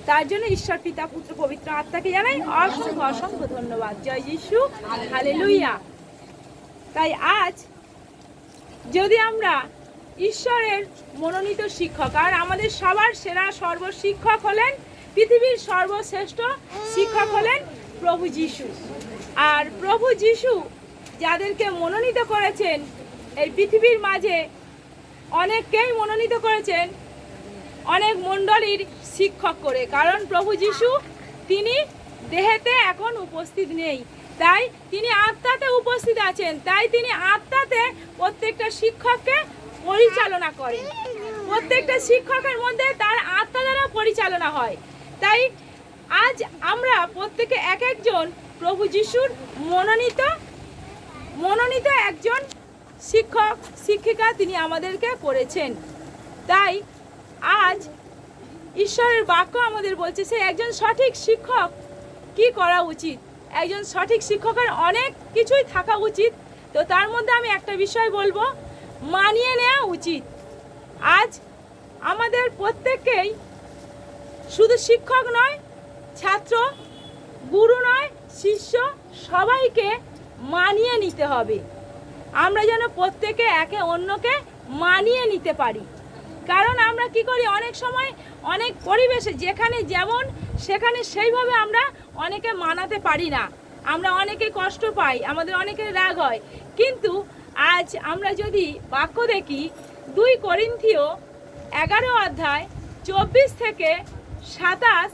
তার জন্য ঈশ্বর পিতা পুত্র পবিত্র আত্মাকে জানাই অসংখ্য অসংখ্য ধন্যবাদ। জয় যিশু, হালেলুয়া। তাই আজ যদি আমরা ঈশ্বরের মনোনীত শিক্ষক, আর আমাদের সবার সেরা সর্বশিক্ষক হলেন, পৃথিবীর সর্বশ্রেষ্ঠ শিক্ষক হলেন প্রভু যিশু। আর প্রভু যিশু যাদেরকে মনোনীত করেছেন এই পৃথিবীর মাঝে, অনেককেই মনোনীত করেছেন অনেক মণ্ডলীর শিক্ষক করে, কারণ প্রভু যিশু তিনি দেহেতে এখন উপস্থিত নেই, তাই তিনি আত্মাতে উপস্থিত আছেন। তাই তিনি আত্মাতে প্রত্যেকটা শিক্ষককে পরিচালনা করেন। প্রত্যেকটা শিক্ষকের মধ্যে তার আত্মা দ্বারা পরিচালনা হয়। তাই আজ আমরা প্রত্যেকে এক একজন প্রভু যিশুর মনোনীত একজন শিক্ষক শিক্ষিকা তিনি আমাদেরকে করেছেন। তাই আজ ঈশ্বরের বাক্য আমাদের বলছে সে একজন সঠিক শিক্ষক কি করা উচিত। একজন সঠিক শিক্ষকের অনেক কিছুই থাকা উচিত, তো তার মধ্যে আমি একটা বিষয় বলবো, মানিয়ে নেওয়া উচিত। আজ আমাদের প্রত্যেককেই শুধু শিক্ষক নয়, ছাত্র, গুরু নয়, শিষ্য, সবাইকে মানিয়ে নিতে হবে। আমরা যেন প্রত্যেকে একে অন্যকে মানিয়ে নিতে পারি। কারণ আমরা কি করি, অনেক সময় অনেক পরিবেশে যেখানে যেমন সেখানে সেইভাবে আমরা অনেকে মানাতে পারি না, আমরা অনেকে কষ্ট পাই, আমাদের অনেকের রাগ হয়। কিন্তু আজ আমরা যদি বাক্য দেখি 2 করিন্থীয় 11 অধ্যায় 24 থেকে 27,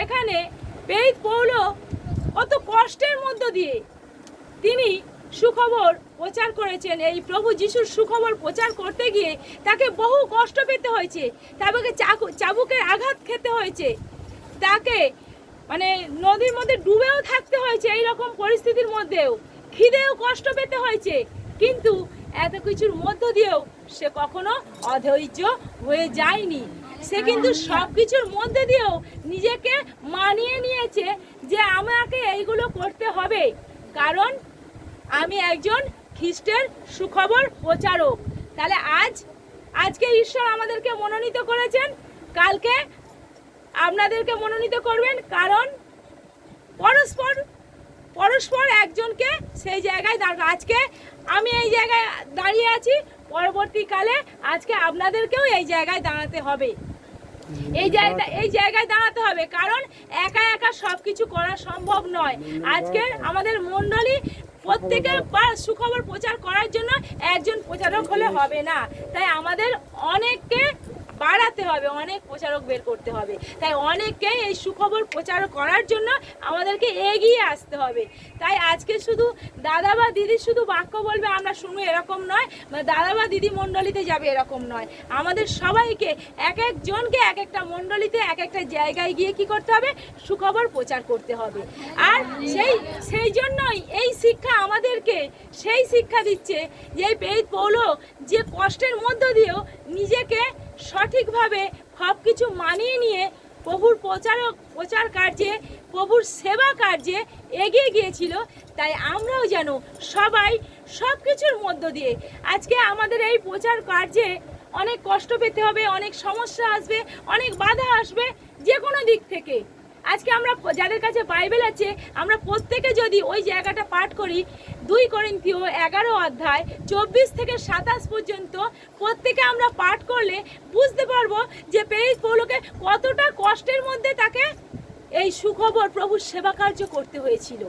এখানে প্রেরিত পৌল কত কষ্টের মধ্য দিয়ে তিনি সুখবর প্রচার করেছেন। এই প্রভু যিশুর সুখবর প্রচার করতে গিয়ে তাকে বহু কষ্ট পেতে হয়েছে, তাকে চাবুকের আঘাত খেতে হয়েছে, তাকে নদীর মধ্যে ডুবেও থাকতে হয়েছে, এই রকম পরিস্থিতির মধ্যেও খিদেও কষ্ট পেতে হয়েছে। কিন্তু এত কিছুর মধ্য দিয়েও সে কখনো অধৈর্য হয়ে যায়নি। সে কিন্তু সব কিছুর মধ্যে দিয়েও নিজেকে মানিয়ে নিয়েছে যে আমাকে এইগুলো করতে হবে, কারণ আমি একজন খ্রিস্টের সুখবর প্রচারক। তাহলে আজকে ঈশ্বর আমাদেরকে মনোনীত করেছেন, কালকে আপনাদেরকে মনোনীত করবেন, কারণ পরস্পর একজনকে সেই জায়গায় আজকে আমি এই জায়গায় দাঁড়িয়ে আছি, পরবর্তীকালে আজকে আপনাদেরকেও এই জায়গায় দাঁড়াতে হবে। এই জায়গায় দাঁড়াতে হবে, কারণ একা একা সব কিছু করা সম্ভব নয়। আজকে আমাদের মণ্ডলী প্রত্যেকে সুখবর প্রচার করার জন্য একজন প্রচারক হলে হবে না, তাই আমাদের অনেককে বাড়াতে হবে, অনেক প্রচারক বের করতে হবে। তাই অনেককে এই সুখবর প্রচার করার জন্য আমাদেরকে এগিয়ে আসতে হবে। তাই আজকে শুধু দাদা বা দিদি শুধু বাক্য বলবে আমরা শুনবো এরকম নয়, দাদা বা দিদি মণ্ডলীতে যাবে এরকম নয়। আমাদের সবাইকে এক একজনকে এক একটা মণ্ডলীতে এক একটা জায়গায় গিয়ে কি করতে হবে, সুখবর প্রচার করতে হবে। আর সেই জন্যই এই শিক্ষা আমাদেরকে সেই শিক্ষা দিচ্ছে যে প্রেরিত পৌল যে কষ্টের মধ্য দিয়েও নিজেকে সঠিকভাবে সব কিছু মানিয়ে নিয়ে প্রভুর প্রচার কার্যে, প্রভুর সেবা কার্যে এগিয়ে গিয়েছিল। তাই আমরাও যেন সবাই সব কিছুর মধ্য দিয়ে আজকে আমাদের এই প্রচার কার্যে অনেক কষ্ট পেতে হবে, অনেক সমস্যা আসবে, অনেক বাধা আসবে যে কোনো দিক থেকে। আজকে আমরা যাদের কাছে বাইবেল আছে আমরা প্রত্যেকে যদি ওই জায়গাটা পাঠ করি, 2 করিন্থীয় 11 অধ্যায় 24 থেকে 27 পর্যন্ত প্রত্যেকে আমরা পাঠ করলে বুঝতে পারবো যে প্রেরিত পৌলকে কতটা কষ্টের মধ্যে তাকে এই সুখবর প্রভুর সেবা কার্য করতে হয়েছিল।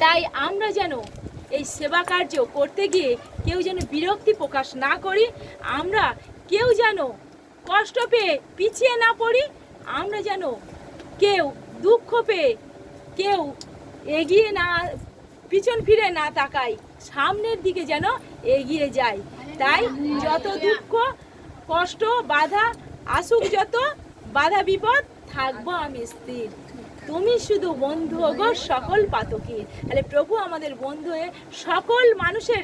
তাই আমরা যেন এই সেবা কার্য করতে গিয়ে কেউ যেন বিরক্তি প্রকাশ না করি, আমরা কেউ যেন কষ্ট পেয়ে পিছিয়ে না পড়ি, আমরা যেন কেউ দুঃখ পেয়ে কেউ এগিয়ে না পিছন ফিরে না তাকাই, সামনের দিকে যেন এগিয়ে যাই। তাই যত দুঃখ কষ্ট বাধা আসুক, যত বাধা বিপদ, থাকবো আমি স্থির, তুমি শুধু বন্ধু গো সকল পাতকীর। তাহলে প্রভু আমাদের বন্ধু হয়ে সকল মানুষের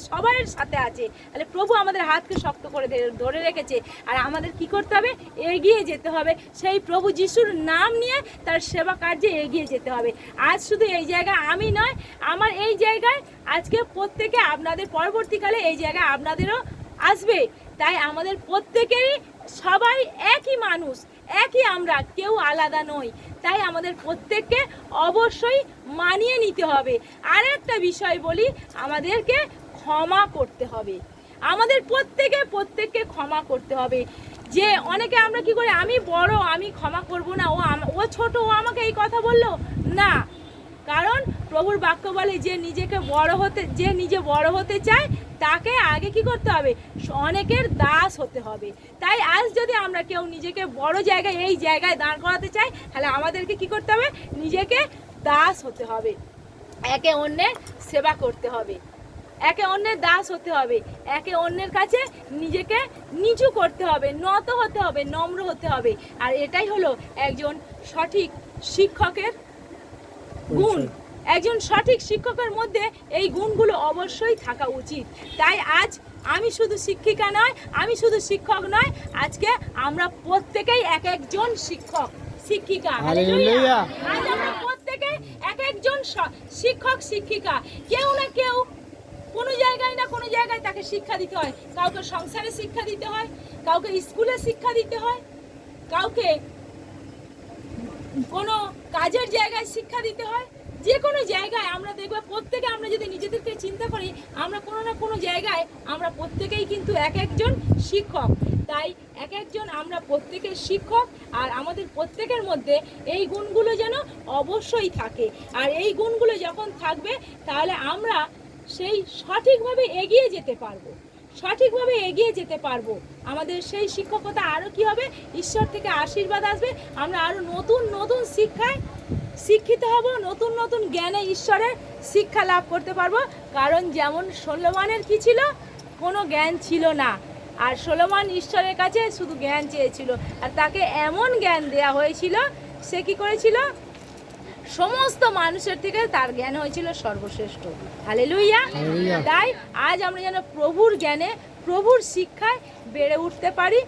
সবার সাথে আছে। তাহলে প্রভু আমাদের হাতকে শক্ত করে ধরে রেখেছে, আর আমাদের কি করতে হবে, এগিয়ে যেতে হবে, সেই প্রভু যিশুর নাম নিয়ে তার সেবা কার্যে এগিয়ে যেতে হবে। আজ শুধু এই জায়গায় আমি নয়, আমার এই জায়গায় আজকে প্রত্যেকে আপনাদের পরবর্তীকালে এই জায়গায় আপনাদেরও আসবে। তাই আমাদের প্রত্যেকেরই সবাই একই মানুষ, একই আমরা, কেউ আলাদা নই। তাই আমাদের প্রত্যেককে অবশ্যই মানিয়ে নিতে হবে। আর একটা বিষয় বলি, আমাদেরকে ক্ষমা করতে হবে। আমাদের প্রত্যেককে ক্ষমা করতে হবে। যে অনেকে আমরা কি করি, আমি বড়, আমি ক্ষমা করব না, ও ছোট, ও আমাকে এই কথা বললো না। কারণ প্রভুর বাক্য বলে যে নিজে বড় হতে চায় তাকে আগে কি করতে হবে, অনেকের দাস হতে হবে। তাই আজ যদি আমরা কেউ নিজেকে বড় জায়গায়, এই জায়গায় দাঁড় করাতে চাই, তাহলে আমাদেরকে কি করতে হবে, নিজেকে দাস হতে হবে, একে অন্যের সেবা করতে হবে, একে অন্যের দাস হতে হবে, একে অন্যের কাছে নিজেকে নিচু করতে হবে, নত হতে হবে, নম্র হতে হবে। আর এটাই হলো একজন সঠিক শিক্ষকের গুণ। একজন সঠিক শিক্ষকের মধ্যে এই গুণগুলো অবশ্যই থাকা উচিত। তাই আজ আমি শুধু শিক্ষিকা নয়, আমি শুধু শিক্ষক নয়, আজকে আমরা প্রত্যেকেই এক একজন শিক্ষক শিক্ষিকা। হালেলুয়া। আজ আমরা প্রত্যেকেই এক একজন শিক্ষক শিক্ষিকা। কেউ না কেউ কোনো জায়গায় না কোনো জায়গায় তাকে শিক্ষা দিতে হয়। কাউকে সংসারে শিক্ষা দিতে হয়, কাউকে স্কুলে শিক্ষা দিতে হয়, কাউকে কোনো কাজের জায়গায় শিক্ষা দিতে হয়। যে কোনো জায়গায় আমরা দেখবো প্রত্যেকে, আমরা যদি নিজেদেরকে চিন্তা করি, আমরা কোনো না কোনো জায়গায় আমরা প্রত্যেকেই কিন্তু এক একজন শিক্ষক। তাই এক একজন আমরা প্রত্যেকের শিক্ষক। আর আমাদের প্রত্যেকের মধ্যে এই গুণগুলো যেন অবশ্যই থাকে। আর এই গুণগুলো যখন থাকবে, তাহলে আমরা সেই সঠিকভাবে এগিয়ে যেতে পারবো, সঠিকভাবে এগিয়ে যেতে পারবো। আমাদের সেই শিক্ষকতা আরও কি হবে, ঈশ্বর থেকে আশীর্বাদ আসবে, আমরা আরও নতুন নতুন শিক্ষায় শিক্ষিত হব, নতুন নতুন জ্ঞানে ঈশ্বরের শিক্ষা লাভ করতে পারবো। কারণ যেমন সলোমনের কি ছিল, কোনো জ্ঞান ছিল না, আর সলোমন ঈশ্বরের কাছে শুধু জ্ঞান চেয়েছিল, আর তাকে এমন জ্ঞান দেয়া হয়েছিল, সে কি করেছিল, সমস্ত মানুষের থেকে তার জ্ঞান হয়েছিল সর্বশ্রেষ্ঠ। হালেলুয়া। তাই আজ আমরা যেন প্রভুর জ্ঞানে, প্রভুর শিক্ষায় বেড়ে উঠতে পারি,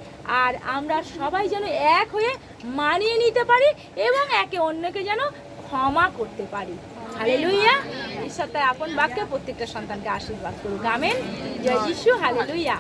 আর আমরা সবাই যেন এক হয়ে মানিয়ে নিতে পারি এবং একে অন্যকে যেন ক্ষমা করতে পারি। হালেলুয়া। ঈশ্বর তাই আপন বাক্যে প্রত্যেকটা সন্তানকে আশীর্বাদ করুক। আমেন। জয় যিশু। হালেলুয়া।